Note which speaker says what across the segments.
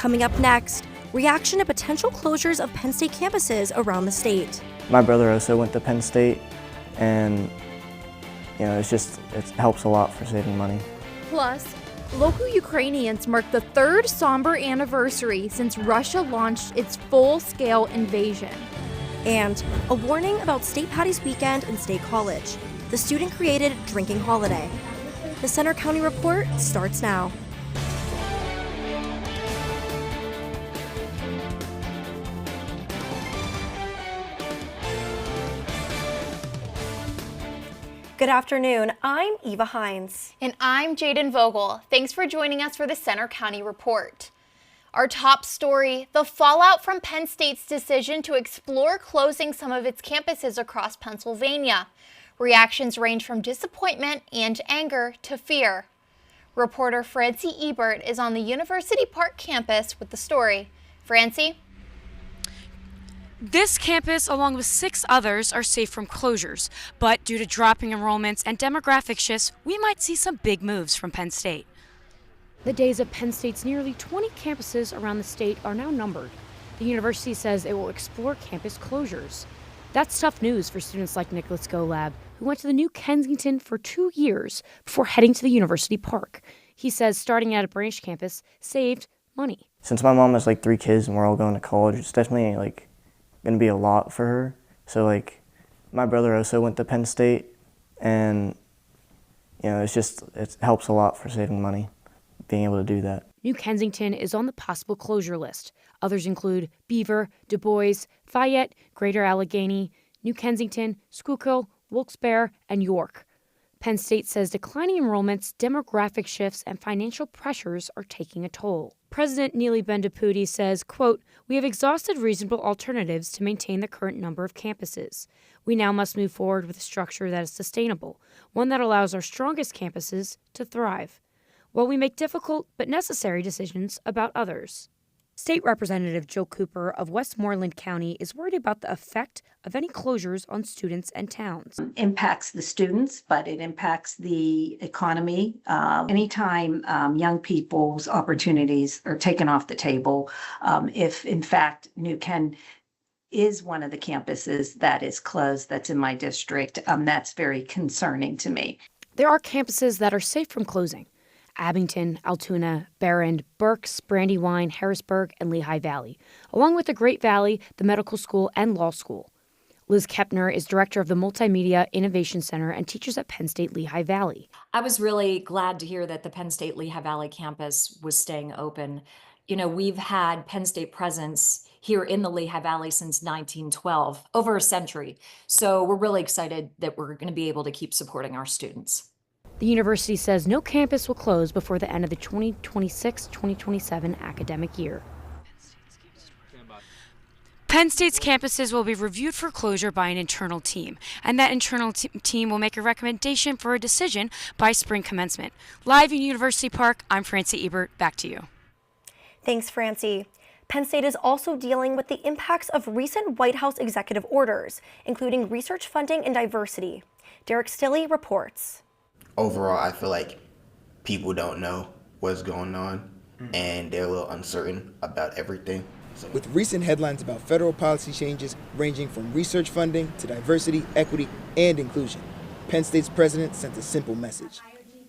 Speaker 1: Coming up next, reaction to potential closures of Penn State campuses around the state.
Speaker 2: My brother also went to Penn State, and it helps a lot for saving money.
Speaker 3: Plus, local Ukrainians mark the third somber anniversary since Russia launched its full-scale invasion.
Speaker 1: And a warning about State Patty's weekend in State College, the student-created drinking holiday. The Center County Report starts now. Good afternoon, I'm Eva Hines.
Speaker 3: And I'm Jaden Vogel. Thanks for joining us for the Center County Report. Our top story, the fallout from Penn State's decision to explore closing some of its campuses across Pennsylvania. Reactions range from disappointment and anger to fear. Reporter Francie Ebert is on the University Park campus with the story. Francie?
Speaker 4: This campus, along with 6 others, are safe from closures, but due to dropping enrollments and demographic shifts, we might see some big moves from Penn State.
Speaker 5: The days of Penn State's nearly 20 campuses around the state are now numbered. The university says it will explore campus closures. That's tough news for students like Nicholas Golab, who went to the New Kensington for 2 years before heading to the University Park. He says starting at a branch campus saved money.
Speaker 2: Since my mom has 3 kids and we're all going to college, it's definitely going to be a lot for her. So my brother also went to Penn State, and it helps a lot for saving money, being able to do that.
Speaker 5: New Kensington is on the possible closure list. Others include Beaver, Du Bois, Fayette, Greater Allegheny, New Kensington, Schuylkill, Wilkes-Barre, and York. Penn State says declining enrollments, demographic shifts, and financial pressures are taking a toll. President Neely Bendapudi says, quote, "We have exhausted reasonable alternatives to maintain the current number of campuses. We now must move forward with a structure that is sustainable, one that allows our strongest campuses to thrive, while we make difficult but necessary decisions about others." State Representative Jill Cooper of Westmoreland County is worried about the effect of any closures on students and towns.
Speaker 6: Impacts the students, but it impacts the economy. Anytime young people's opportunities are taken off the table, if in fact New Ken is one of the campuses that is closed that's in my district, that's very concerning to me.
Speaker 5: There are campuses that are safe from closing: Abington, Altoona, Behrend, Berks, Brandywine, Harrisburg, and Lehigh Valley, along with the Great Valley, the medical school, and law school. Liz Kepner is director of the Multimedia Innovation Center and teaches at Penn State Lehigh Valley.
Speaker 7: I was really glad to hear that the Penn State Lehigh Valley campus was staying open. We've had Penn State presence here in the Lehigh Valley since 1912, over a century. So we're really excited that we're going to be able to keep supporting our students.
Speaker 5: The university says no campus will close before the end of the 2026-2027 academic year.
Speaker 4: Penn State's campuses will be reviewed for closure by an internal team, and that internal team will make a recommendation for a decision by spring commencement. Live in University Park, I'm Francie Ebert. Back to you.
Speaker 1: Thanks, Francie. Penn State is also dealing with the impacts of recent White House executive orders, including research funding and diversity. Derek Stilley reports.
Speaker 8: Overall, I feel like people don't know what's going on, and they're a little uncertain about everything.
Speaker 9: With recent headlines about federal policy changes ranging from research funding to diversity, equity, and inclusion, Penn State's president sent a simple message: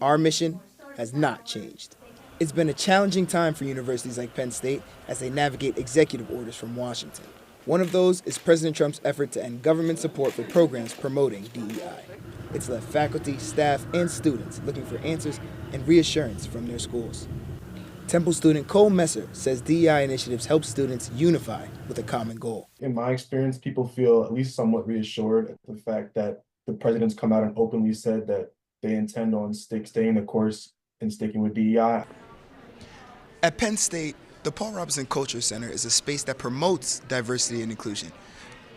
Speaker 9: our mission has not changed. It's been a challenging time for universities like Penn State as they navigate executive orders from Washington. One of those is President Trump's effort to end government support for programs promoting DEI. It's left faculty, staff, and students looking for answers and reassurance from their schools. Temple student Cole Messer says DEI initiatives help students unify with a common goal.
Speaker 10: In my experience, people feel at least somewhat reassured at the fact that the president's come out and openly said that they intend on staying the course and sticking with DEI.
Speaker 9: At Penn State, the Paul Robeson Culture Center is a space that promotes diversity and inclusion,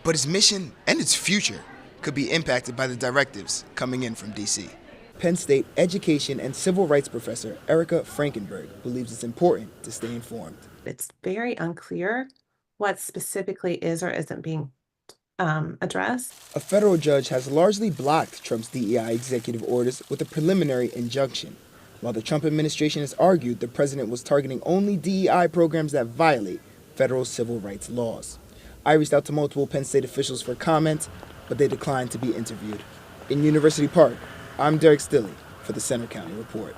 Speaker 9: but its mission and its future could be impacted by the directives coming in from D.C. Penn State education and civil rights professor Erica Frankenberg believes it's important to stay informed.
Speaker 11: It's very unclear what specifically is or isn't being addressed.
Speaker 9: A federal judge has largely blocked Trump's DEI executive orders with a preliminary injunction. while the Trump administration has argued the president was targeting only DEI programs that violate federal civil rights laws. I reached out to multiple Penn State officials for comment, but they declined to be interviewed. In University Park, I'm Derek Stilley for the Center County Report.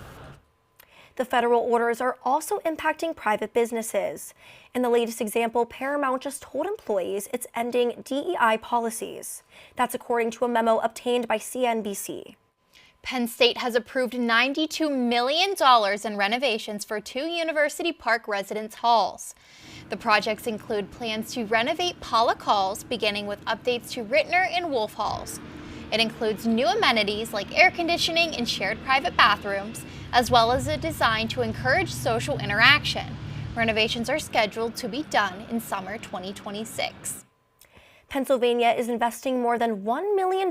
Speaker 1: The federal orders are also impacting private businesses. In the latest example, Paramount just told employees it's ending DEI policies. That's according to a memo obtained by CNBC.
Speaker 3: Penn State has approved $92 million in renovations for 2 University Park residence halls. The projects include plans to renovate Pollock halls, beginning with updates to Rittner and Wolf halls. It includes new amenities like air conditioning and shared private bathrooms, as well as a design to encourage social interaction. Renovations are scheduled to be done in summer 2026.
Speaker 1: Pennsylvania is investing more than $1 million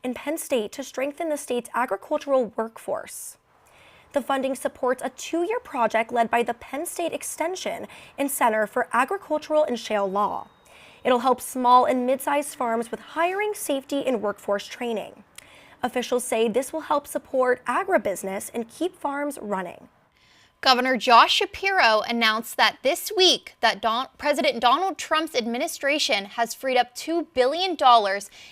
Speaker 1: in Penn State to strengthen the state's agricultural workforce. The funding supports a 2-year project led by the Penn State Extension and Center for Agricultural and Shale Law. It'll help small and mid-sized farms with hiring, safety, and workforce training. Officials say this will help support agribusiness and keep farms running.
Speaker 3: Governor Josh Shapiro announced that this week that President Donald Trump's administration has freed up $2 billion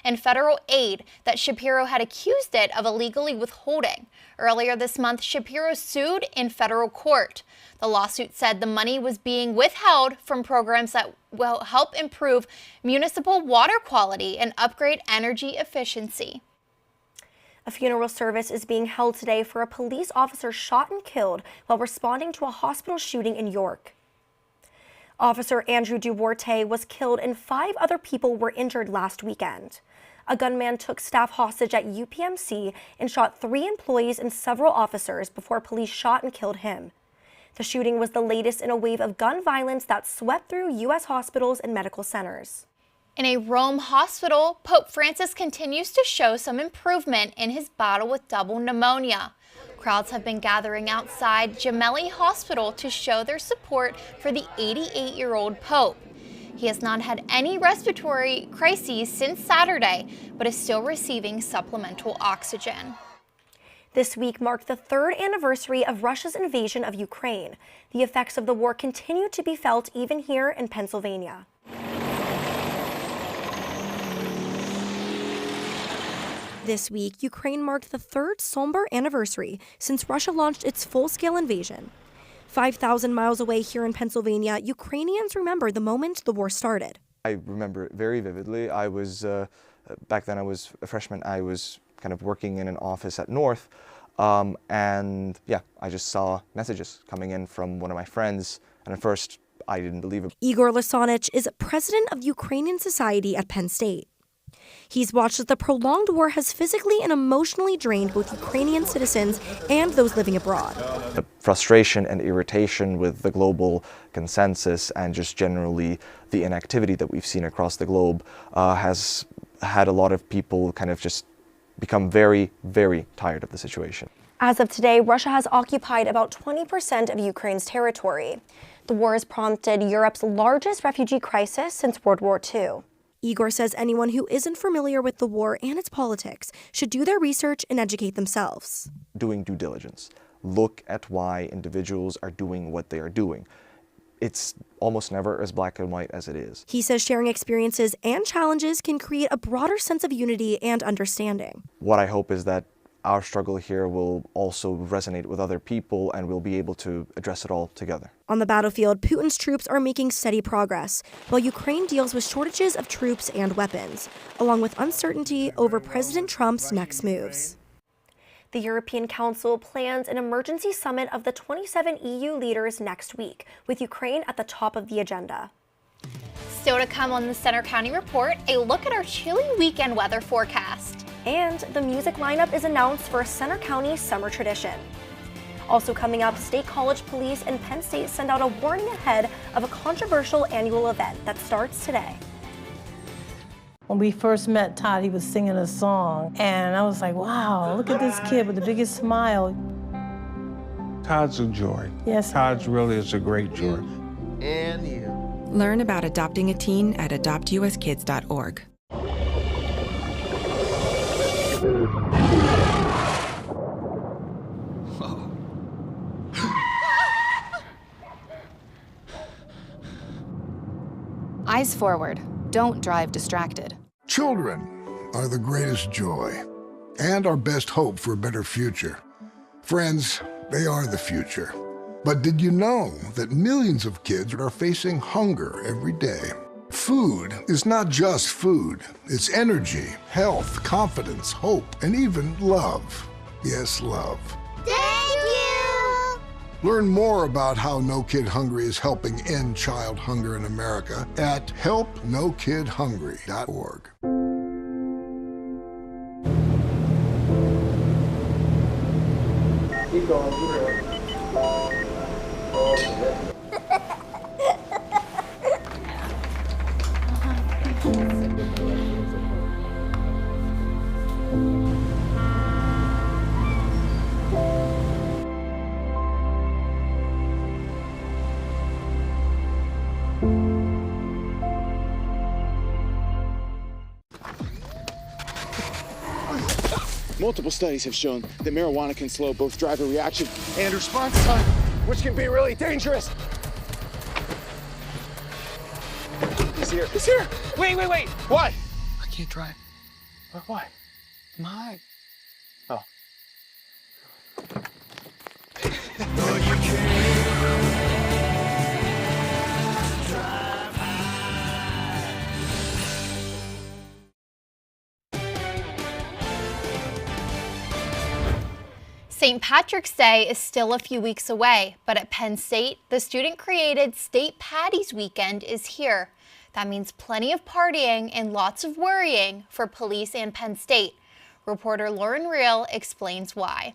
Speaker 3: in federal aid that Shapiro had accused it of illegally withholding. Earlier this month, Shapiro sued in federal court. The lawsuit said the money was being withheld from programs that will help improve municipal water quality and upgrade energy efficiency.
Speaker 1: A funeral service is being held today for a police officer shot and killed while responding to a hospital shooting in York. Officer Andrew Duarte was killed and 5 other people were injured last weekend. A gunman took staff hostage at UPMC and shot 3 employees and several officers before police shot and killed him. The shooting was the latest in a wave of gun violence that swept through U.S. hospitals and medical centers.
Speaker 3: In a Rome hospital, Pope Francis continues to show some improvement in his battle with double pneumonia. Crowds have been gathering outside Gemelli Hospital to show their support for the 88-year-old Pope. He has not had any respiratory crises since Saturday, but is still receiving supplemental oxygen.
Speaker 1: This week marked the 3rd anniversary of Russia's invasion of Ukraine. The effects of the war continue to be felt even here in Pennsylvania. This week, Ukraine marked the 3rd somber anniversary since Russia launched its full-scale invasion. 5,000 miles away here in Pennsylvania, Ukrainians remember the moment the war started.
Speaker 12: I remember it very vividly. I was, back then I was a freshman, I was kind of working in an office at North, and yeah, I just saw messages coming in from one of my friends, and at first I didn't believe it.
Speaker 1: Igor Lasonich is president of Ukrainian Society at Penn State. He's watched as the prolonged war has physically and emotionally drained both Ukrainian citizens and those living abroad.
Speaker 12: The frustration and irritation with the global consensus and just generally the inactivity that we've seen across the globe has had a lot of people kind of just become very, very tired of the situation.
Speaker 1: As of today, Russia has occupied about 20% of Ukraine's territory. The war has prompted Europe's largest refugee crisis since World War II. Igor says anyone who isn't familiar with the war and its politics should do their research and educate themselves.
Speaker 12: Doing due diligence. Look at why individuals are doing what they are doing. It's almost never as black and white as it is.
Speaker 1: He says sharing experiences and challenges can create a broader sense of unity and understanding.
Speaker 12: What I hope is that our struggle here will also resonate with other people and we'll be able to address it all together.
Speaker 1: On the battlefield, Putin's troops are making steady progress, while Ukraine deals with shortages of troops and weapons, along with uncertainty over President Trump's next moves. The European Council plans an emergency summit of the 27 EU leaders next week, with Ukraine at the top of the agenda.
Speaker 3: Still to come on the Center County Report, a look at our chilly weekend weather forecast.
Speaker 1: And the music lineup is announced for a Center County summer tradition. Also coming up, State College Police and Penn State send out a warning ahead of a controversial annual event that starts today.
Speaker 13: When we first met Todd, he was singing a song, and I was like, wow, look at this kid with the biggest smile.
Speaker 14: Todd's a joy.
Speaker 13: Yes.
Speaker 14: Todd's really is a great joy.
Speaker 15: And you.
Speaker 16: Learn about adopting a teen at adoptuskids.org.
Speaker 15: Eyes forward. Don't drive distracted.
Speaker 17: Children are the greatest joy and our best hope for a better future. Friends, they are the future. But did you know that millions of kids are facing hunger every day? Food is not just food. It's energy, health, confidence, hope, and even love. Yes, love.
Speaker 18: Thank you!
Speaker 17: Learn more about how No Kid Hungry is helping end child hunger in America at helpnokidhungry.org.
Speaker 18: Keep going, keep going.
Speaker 19: Multiple studies have shown that marijuana can slow both driver reaction and response time, which can be really dangerous. He's here. He's here. Wait. What? I can't drive. Why? My. Oh.
Speaker 3: St. Patrick's Day is still a few weeks away, but at Penn State, the student-created State Patties Weekend is here. That means plenty of partying and lots of worrying for police and Penn State. Reporter Lauren Reel explains why.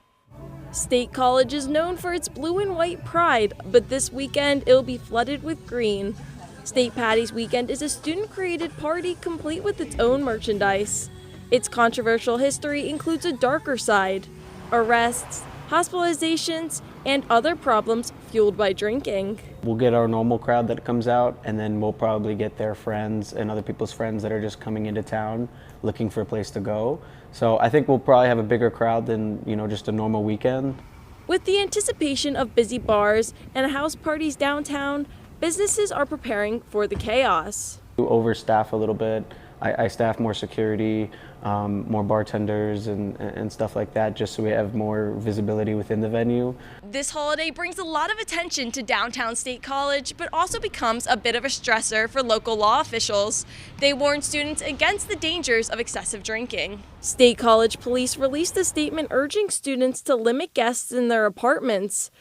Speaker 20: State College is known for its blue and white pride, but this weekend it'll be flooded with green. State Patties Weekend is a student-created party complete with its own merchandise. Its controversial history includes a darker side: arrests, hospitalizations, and other problems fueled by drinking.
Speaker 21: We'll get our normal crowd that comes out, and then we'll probably get their friends and other people's friends that are just coming into town looking for a place to go. So I think we'll probably have a bigger crowd than, just a normal weekend.
Speaker 20: With the anticipation of busy bars and house parties downtown, businesses are preparing for the chaos.
Speaker 21: We overstaff a little bit. I staff more security, more bartenders and stuff like that, just so we have more visibility within the venue.
Speaker 20: This holiday brings a lot of attention to downtown State College, but also becomes a bit of a stressor for local law officials. They warn students against the dangers of excessive drinking. State College police released a statement urging students to limit guests in their apartments,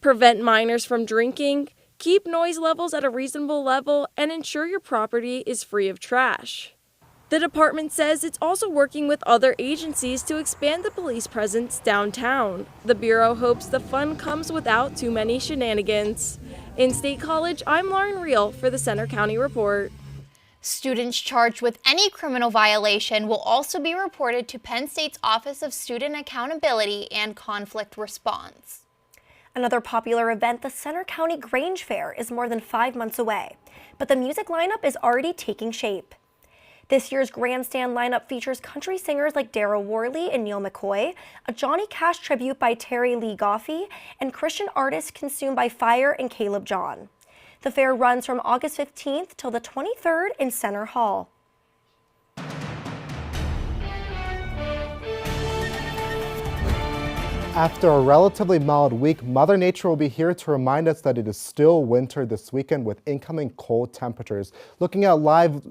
Speaker 20: prevent minors from drinking, keep noise levels at a reasonable level, and ensure your property is free of trash. The department says it's also working with other agencies to expand the police presence downtown. The Bureau hopes the fun comes without too many shenanigans. In State College, I'm Lauren Reel for the Center County Report.
Speaker 3: Students charged with any criminal violation will also be reported to Penn State's Office of Student Accountability and Conflict Response.
Speaker 1: Another popular event, the Center County Grange Fair, is more than 5 months away, but the music lineup is already taking shape. This year's grandstand lineup features country singers like Daryl Worley and Neil McCoy, a Johnny Cash tribute by Terry Lee Goffey, and Christian artists Consumed by Fire and Caleb John. The fair runs from August 15th till the 23rd in Center Hall.
Speaker 22: After a relatively mild week, Mother Nature will be here to remind us that it is still winter this weekend with incoming cold temperatures. Looking at live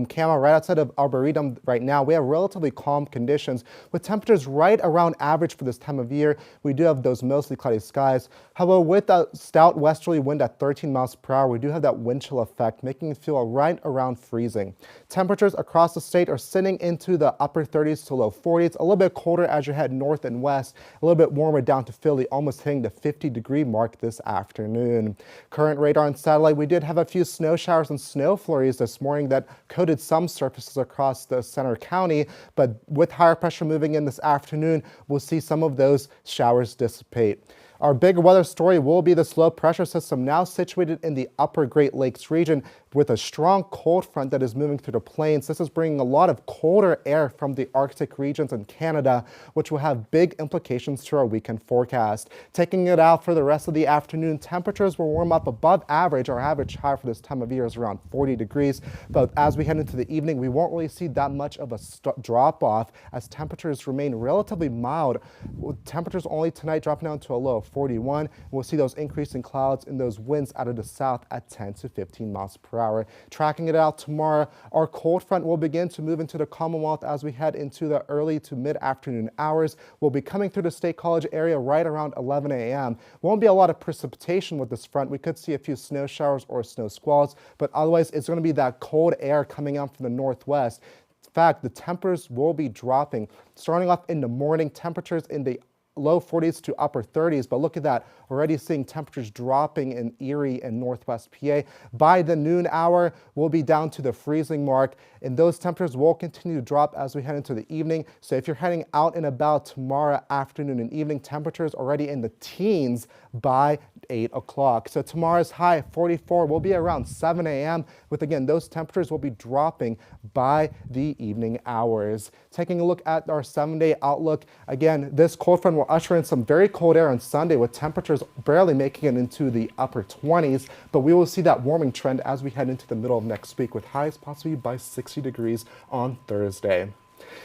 Speaker 22: camera right outside of Arboretum right now, we have relatively calm conditions with temperatures right around average for this time of year. We do have those mostly cloudy skies. However, with a stout westerly wind at 13 miles per hour, we do have that wind chill effect, making it feel right around freezing. Temperatures across the state are sitting into the upper 30s to low 40s, a little bit colder as you head north and west, a little bit warmer down to Philly, almost hitting the 50-degree mark this afternoon. Current radar and satellite, we did have a few snow showers and snow flurries this morning that coated some surfaces across the Center County, but with higher pressure moving in this afternoon, we'll see some of those showers dissipate. Our big weather story will be this low pressure system now situated in the upper Great Lakes region with a strong cold front that is moving through the plains. This is bringing a lot of colder air from the Arctic regions and Canada, which will have big implications to our weekend forecast. Taking it out for the rest of the afternoon, temperatures will warm up above average. Our average high for this time of year is around 40 degrees. But as we head into the evening, we won't really see that much of a drop off as temperatures remain relatively mild. With temperatures only tonight dropping down to a low of 41. We'll see those increasing clouds and those winds out of the south at 10 to 15 miles per hour. Tracking it out tomorrow, our cold front will begin to move into the Commonwealth as we head into the early to mid-afternoon hours. We'll be coming through the State College area right around 11 a.m. Won't be a lot of precipitation with this front. We could see a few snow showers or snow squalls, but otherwise it's going to be that cold air coming out from the northwest. In fact, the temperatures will be dropping. Starting off in the morning, temperatures in the low 40s to upper 30s, but look at that, already seeing temperatures dropping in Erie and Northwest PA. By the noon hour, we'll be down to the freezing mark, and those temperatures will continue to drop as we head into the evening. So if you're heading out and about tomorrow afternoon and evening, temperatures already in the teens by 8 o'clock. So tomorrow's high, 44, will be around 7 a.m. with, again, those temperatures will be dropping by the evening hours. Taking a look at our 7-day outlook, again, this cold front will usher in some very cold air on Sunday with temperatures barely making it into the upper 20s, but we will see that warming trend as we head into the middle of next week with highs possibly by 60 degrees on Thursday.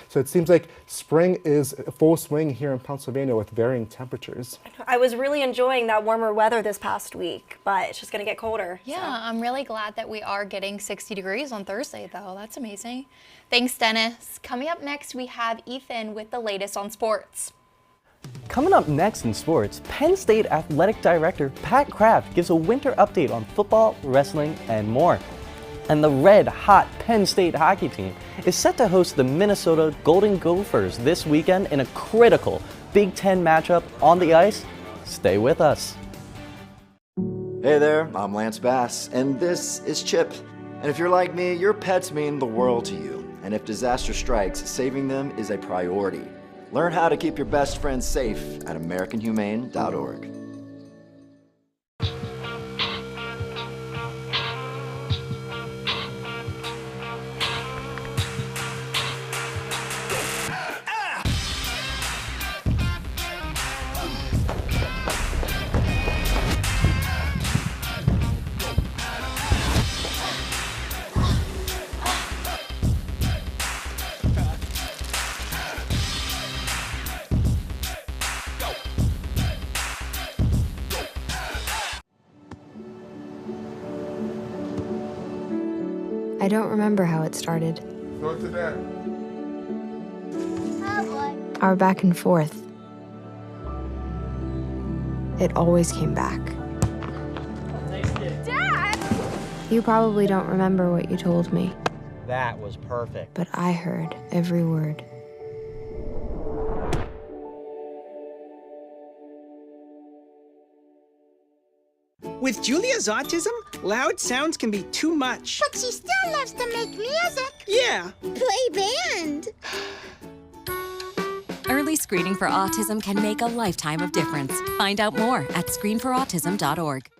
Speaker 22: So it seems like spring is full swing here in Pennsylvania with varying temperatures.
Speaker 1: I was really enjoying that warmer weather this past week, but it's just going to get colder.
Speaker 3: Yeah, I'm really glad that we are getting 60 degrees on Thursday, though. That's amazing. Thanks, Dennis. Coming up next, we have Ethan with the latest on sports.
Speaker 2: Coming up next in sports, Penn State Athletic Director Pat Kraft gives a winter update on football, wrestling, and more. And the red-hot Penn State hockey team is set to host the Minnesota Golden Gophers this weekend in a critical Big Ten matchup on the ice. Stay with us.
Speaker 6: Hey there, I'm Lance Bass, and this is Chip. And if you're like me, your pets mean the world to you. And if disaster strikes, saving them is a priority. Learn how to keep your best friends safe at AmericanHumane.org.
Speaker 23: I don't remember how it started.
Speaker 18: Go to that.
Speaker 23: Our back and forth. It always came back.
Speaker 18: Dad!
Speaker 23: You probably don't remember what you told me,
Speaker 24: That was perfect.
Speaker 23: but I heard every word.
Speaker 25: With Julia's autism, loud sounds can be too much.
Speaker 18: But she still loves to make music.
Speaker 25: Yeah.
Speaker 18: Play band.
Speaker 26: Early screening for autism can make a lifetime of difference. Find out more at screenforautism.org.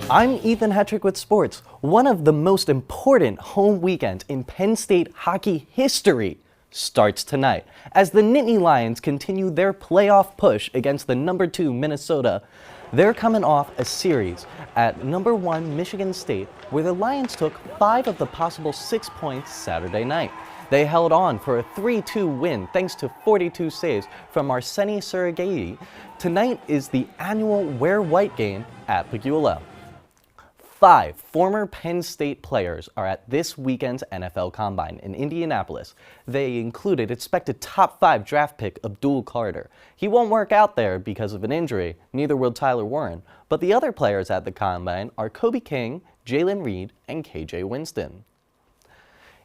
Speaker 2: I'm Ethan Hetrick with sports. One of the most important home weekends in Penn State hockey history starts tonight as the Nittany Lions continue their playoff push against the #2 Minnesota. They're coming off a series at #1 Michigan State where the Lions took 5 of the possible 6 points Saturday night. They held on for a 3-2 win thanks to 42 saves from Arseny Sergeyi. Tonight is the annual Wear White game at Pagula. 5 former Penn State players are at this weekend's NFL Combine in Indianapolis. They included expected top 5 draft pick Abdul Carter. He won't work out there because of an injury, neither will Tyler Warren. But the other players at the Combine are Kobe King, Jalen Reed, and KJ Winston.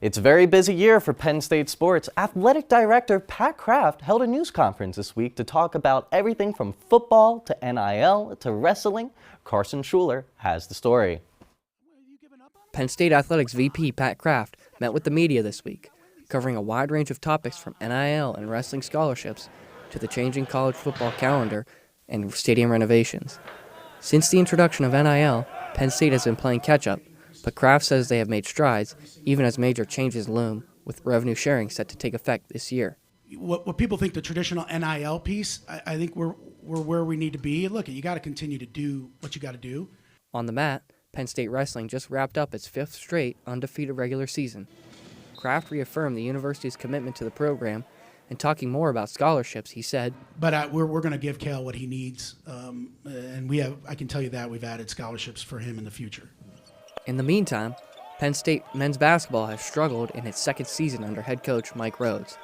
Speaker 2: It's a very busy year for Penn State sports. Athletic Director Pat Kraft held a news conference this week to talk about everything from football to NIL to wrestling. Carson Schuler has the story.
Speaker 4: Penn State Athletics VP Pat Kraft met with the media this week, covering a wide range of topics from NIL and wrestling scholarships to the changing college football calendar and stadium renovations. Since the introduction of NIL, Penn State has been playing catch-up, but Kraft says they have made strides, even as major changes loom, with revenue sharing set to take effect this year.
Speaker 5: What people think the traditional NIL piece, I think we're where we need to be. Look, you got to continue to do what you got to do.
Speaker 4: On the mat, Penn State wrestling just wrapped up its 5th straight undefeated regular season. Kraft reaffirmed the university's commitment to the program, and talking more about scholarships, he said,
Speaker 5: But we're going to give Kale what he needs, and I can tell you that we've added scholarships for him in the future.
Speaker 4: In the meantime, Penn State men's basketball has struggled in its 2nd season under head coach Mike Rhodes.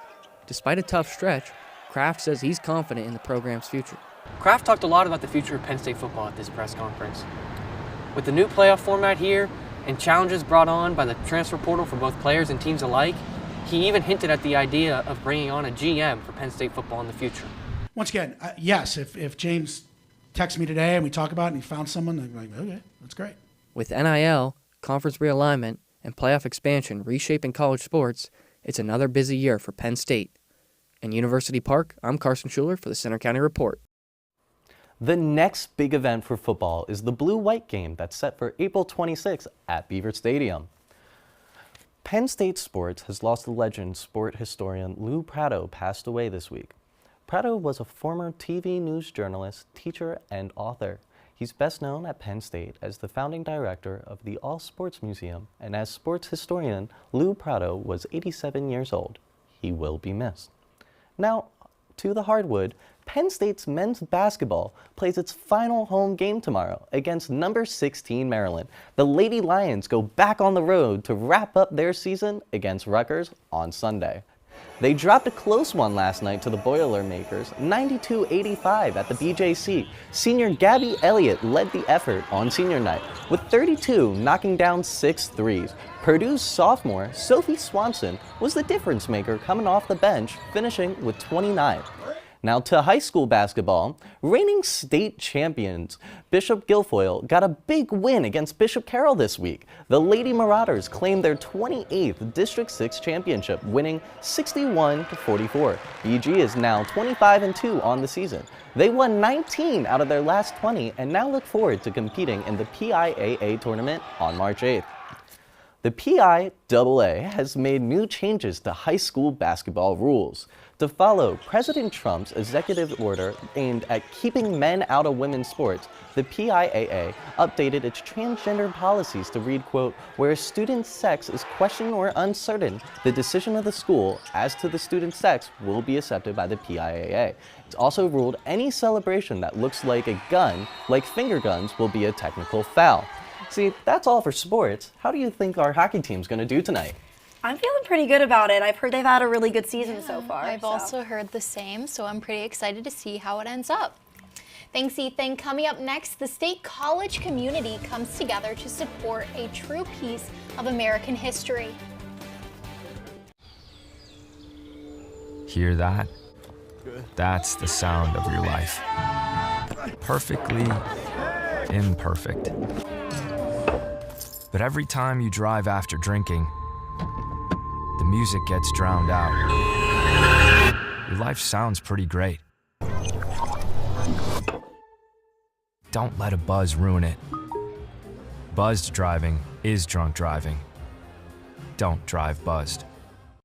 Speaker 4: Despite a tough stretch, Kraft says he's confident in the program's future.
Speaker 7: Kraft talked a lot about the future of Penn State football at this press conference. With the new playoff format here and challenges brought on by the transfer portal for both players and teams alike, he even hinted at the idea of bringing on a GM for Penn State football in the future.
Speaker 5: Once again, yes, if James texts me today and we talk about it and he found someone, I'm like, okay, that's great.
Speaker 4: With NIL, conference realignment, and playoff expansion reshaping college sports, it's another busy year for Penn State. In University Park, I'm Carson Schuler for the Center County Report.
Speaker 2: The next big event for football is the Blue-White game that's set for April 26th at Beaver Stadium. Penn State sports has lost the legend sport historian Lou Prado passed away this week. Prado was a former TV news journalist, teacher, and author. He's best known at Penn State as the founding director of the All Sports Museum, and as sports historian, Lou Prado was 87 years old. He will be missed. Now, to the hardwood, Penn State's men's basketball plays its final home game tomorrow against number 16 Maryland. The Lady Lions go back on the road to wrap up their season against Rutgers on Sunday. They dropped a close one last night to the Boilermakers, 92-85 at the BJC. Senior Gabby Elliott led the effort on senior night, with 32 knocking down 6 threes. Purdue's sophomore, Sophie Swanson, was the difference maker coming off the bench, finishing with 29. Now to high school basketball, reigning state champions Bishop Guilfoyle got a big win against Bishop Carroll this week. The Lady Marauders claimed their 28th District 6 championship, winning 61-44. BG is now 25-2 on the season. They won 19 out of their last 20 and now look forward to competing in the PIAA tournament on March 8th. The PIAA has made new changes to high school basketball rules. To follow President Trump's executive order aimed at keeping men out of women's sports, the PIAA updated its transgender policies to read, quote, where a student's sex is questioned or uncertain, the decision of the school as to the student's sex will be accepted by the PIAA. It's also ruled any celebration that looks like a gun, like finger guns, will be a technical foul. See, that's all for sports. How do you think our hockey team's going to do tonight?
Speaker 1: I'm feeling pretty good about it. I've heard they've had a really good season so far.
Speaker 3: I've also heard the same, so I'm pretty excited to see how it ends up. Thanks, Ethan. Coming up next, the state college community comes together to support a true piece of American history.
Speaker 8: Hear that? That's the sound of your life. Perfectly imperfect. But every time you drive after drinking, the music gets drowned out. Your life sounds pretty great. Don't let a buzz ruin it. Buzzed driving is drunk driving. Don't drive buzzed.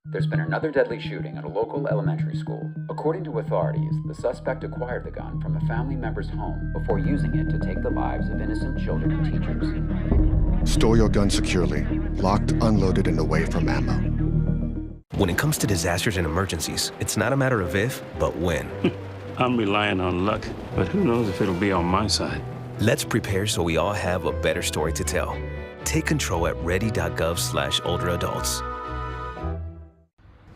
Speaker 10: There's been another deadly shooting at a local elementary school. According to authorities, the suspect acquired the gun from a family member's home before using it to take the lives of innocent children and teachers.
Speaker 11: Store your gun securely, locked, unloaded, and away from ammo.
Speaker 27: When it comes to disasters and emergencies, it's not a matter of if, but when.
Speaker 14: I'm relying on luck, but who knows if it'll be on my side.
Speaker 27: Let's prepare so we all have a better story to tell. Take control at ready.gov/olderadults.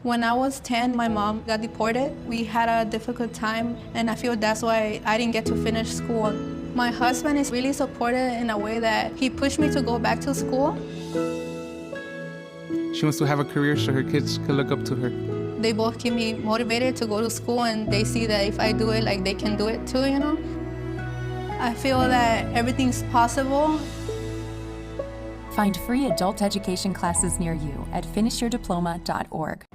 Speaker 9: When I was 10, my mom got deported. We had a difficult time, and I feel that's why I didn't get to finish school. My husband is really supportive in a way that he pushed me to go back to school.
Speaker 14: She wants to have a career so her kids can look up to her.
Speaker 9: They both keep me motivated to go to school, and they see that if I do it, like, they can do it too, you know? I feel that everything's possible.
Speaker 26: Find free adult education classes near you at finishyourdiploma.org.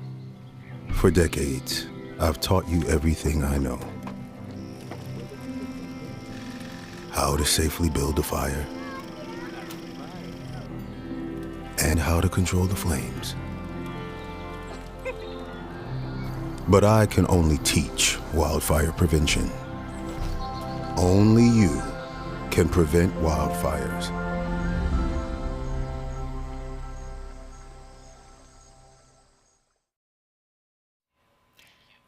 Speaker 12: For decades, I've taught you everything I know. How to safely build a fire, and how to control the flames. But I can only teach wildfire prevention. Only you can prevent wildfires.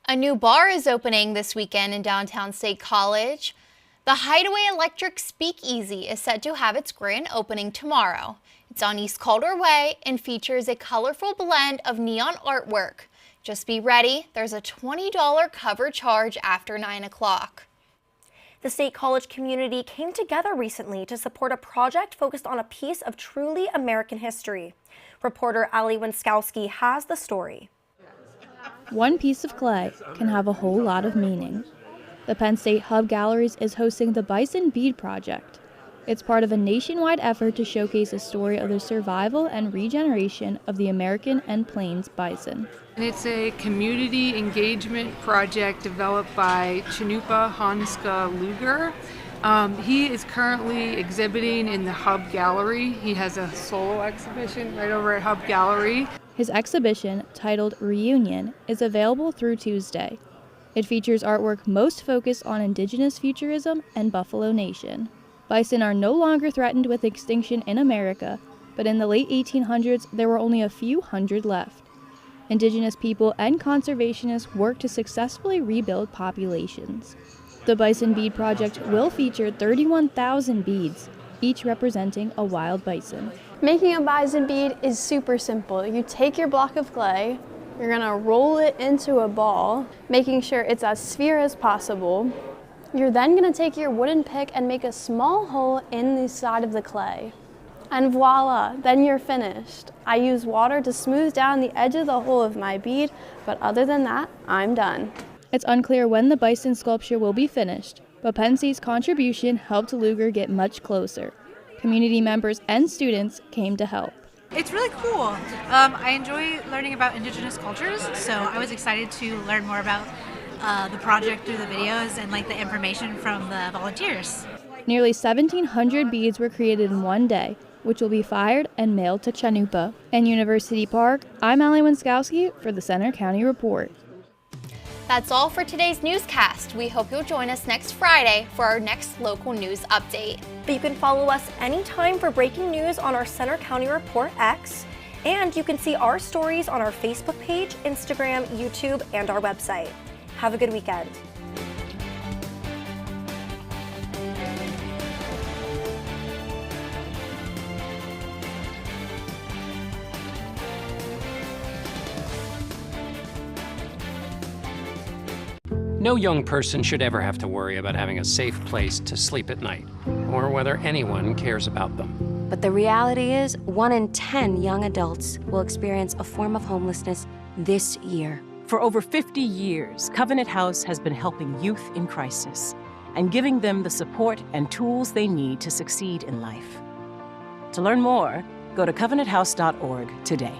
Speaker 3: A new bar is opening this weekend in downtown State College. The Hideaway Electric Speakeasy is set to have its grand opening tomorrow. It's on East Calder Way and features a colorful blend of neon artwork. Just be ready, there's a $20 cover charge after 9 o'clock.
Speaker 1: The State College community came together recently to support a project focused on a piece of truly American history. Reporter Ali Winskowski has the story.
Speaker 13: One piece of clay can have a whole lot of meaning. The Penn State Hub Galleries is hosting the Bison Bead Project. It's part of a nationwide effort to showcase a story of the survival and regeneration of the American and Plains bison.
Speaker 15: And it's a community engagement project developed by Chanupa Hanska Luger. He is currently exhibiting in the Hub Gallery. He has a solo exhibition right over at Hub Gallery.
Speaker 13: His exhibition, titled Reunion, is available through Tuesday. It features artwork most focused on Indigenous futurism and Buffalo Nation. Bison are no longer threatened with extinction in America, but in the late 1800s there were only a few hundred left. Indigenous people and conservationists worked to successfully rebuild populations. The Bison Bead Project will feature 31,000 beads, each representing a wild bison.
Speaker 16: Making a bison bead is super simple. You take your block of clay, you're gonna roll it into a ball, making sure it's as sphere as possible. You're then gonna take your wooden pick and make a small hole in the side of the clay. And voila, then you're finished. I use water to smooth down the edge of the hole of my bead, but other than that, I'm done.
Speaker 13: It's unclear when the bison sculpture will be finished, but Penn State's contribution helped Luger get much closer. Community members and students came to help.
Speaker 17: It's really cool. I enjoy learning about Indigenous cultures, so I was excited to learn more about the project through the videos and the information from the volunteers.
Speaker 13: Nearly 1,700 beads were created in one day, which will be fired and mailed to Chanupa. In University Park, I'm Ali Winskowski for the Center County Report.
Speaker 3: That's all for today's newscast. We hope you'll join us next Friday for our next local news update.
Speaker 1: But you can follow us anytime for breaking news on our Center County Report X, and you can see our stories on our Facebook page, Instagram, YouTube, and our website. Have a good weekend.
Speaker 19: No young person should ever have to worry about having a safe place to sleep at night, or whether anyone cares about them.
Speaker 28: But the reality is, 1 in 10 young adults will experience a form of homelessness this year.
Speaker 29: For over 50 years, Covenant House has been helping youth in crisis and giving them the support and tools they need to succeed in life. To learn more, go to covenanthouse.org today.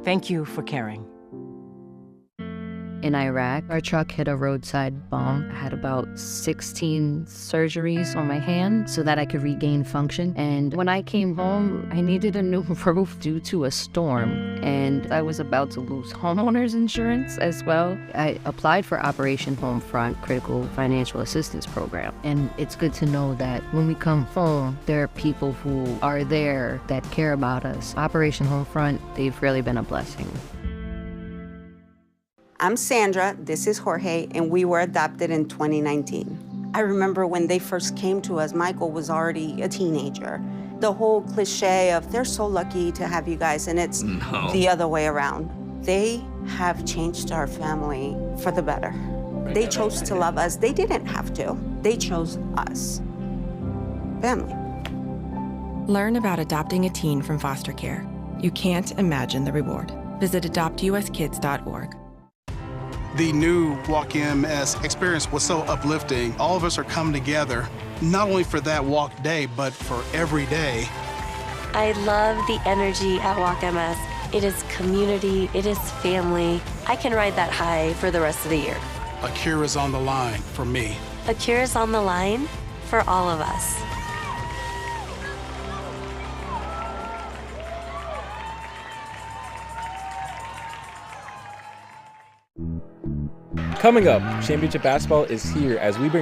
Speaker 29: Thank you for caring.
Speaker 30: In Iraq, our truck hit a roadside bomb. I had about 16 surgeries on my hand so that I could regain function. And when I came home, I needed a new roof due to a storm. And I was about to lose homeowners insurance as well. I applied for Operation Homefront Critical Financial Assistance Program. And it's good to know that when we come home, there are people who are there that care about us. Operation Homefront, they've really been a blessing.
Speaker 31: I'm Sandra, this is Jorge, and we were adopted in 2019.
Speaker 5: I remember when they first came to us, Michael was already a teenager. The whole cliche of they're so lucky to have you guys, and it's the other way around. They have changed our family for the better. They chose to love us. They didn't have to. They chose us. Family.
Speaker 6: Learn about adopting a teen from foster care. You can't imagine the reward. Visit adoptuskids.org.
Speaker 7: The new Walk MS experience was so uplifting. All of us are coming together, not only for that walk day, but for every day.
Speaker 28: I love the energy at Walk MS. It is community, it is family. I can ride that high for the rest of the year.
Speaker 7: A cure is on the line for me.
Speaker 28: A cure is on the line for all of us.
Speaker 18: Coming up, championship basketball is here as we bring